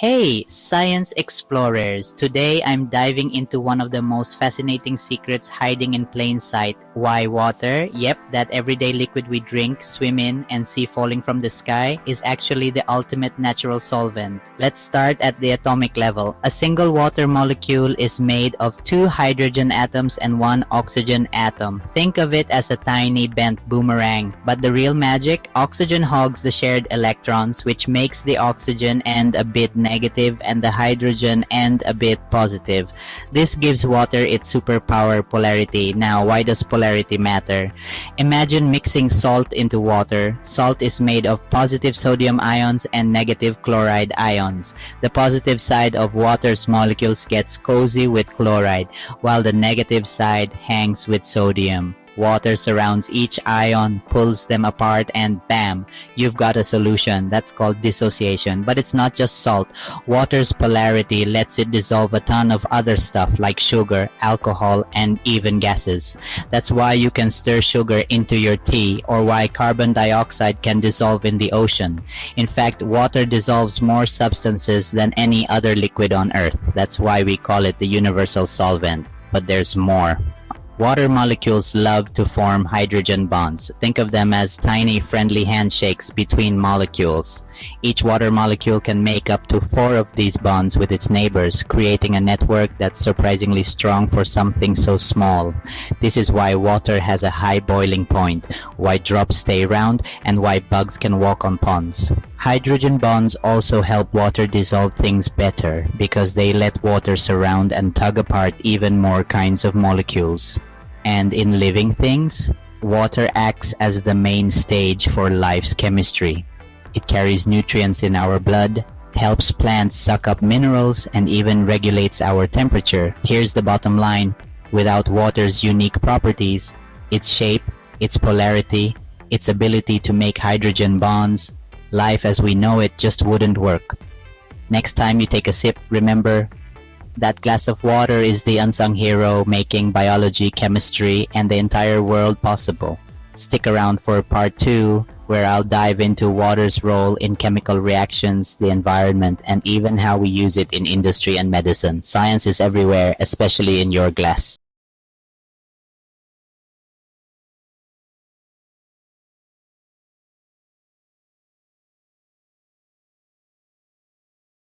Hey, science explorers! Today I'm diving into one of the most fascinating secrets hiding in plain sight. Why water, yep, that everyday liquid we drink, swim in, and see falling from the sky, is actually the ultimate natural solvent. Let's start at the atomic level. A single water molecule is made of 2 hydrogen atoms and 1 oxygen atom. Think of it as a tiny bent boomerang. But the real magic? Oxygen hogs the shared electrons, which makes the oxygen end a bit negative and the hydrogen end a bit positive. This gives water its superpower polarity. Now, why does polarity matter? Imagine mixing salt into water. Salt is made of positive sodium ions and negative chloride ions. The positive side of water's molecules gets cozy with chloride, while the negative side hangs with sodium. Water surrounds each ion, pulls them apart, and bam, you've got a solution. That's called dissociation. But it's not just salt. Water's polarity lets it dissolve a ton of other stuff like sugar, alcohol, and even gases. That's why you can stir sugar into your tea, or why carbon dioxide can dissolve in the ocean. In fact, water dissolves more substances than any other liquid on Earth. That's why we call it the universal solvent. But there's more. Water molecules love to form hydrogen bonds. Think of them as tiny friendly handshakes between molecules. Each water molecule can make up to 4 of these bonds with its neighbors, creating a network that's surprisingly strong for something so small. This is why water has a high boiling point, why drops stay round, and why bugs can walk on ponds. Hydrogen bonds also help water dissolve things better because they let water surround and tug apart even more kinds of molecules. And in living things, water acts as the main stage for life's chemistry. It carries nutrients in our blood, helps plants suck up minerals, and even regulates our temperature. Here's the bottom line. Without water's unique properties, its shape, its polarity, its ability to make hydrogen bonds, life as we know it just wouldn't work. Next time you take a sip, remember, that glass of water is the unsung hero making biology, chemistry, and the entire world possible. Stick around for part 2, where I'll dive into water's role in chemical reactions, the environment, and even how we use it in industry and medicine. Science is everywhere, especially in your glass.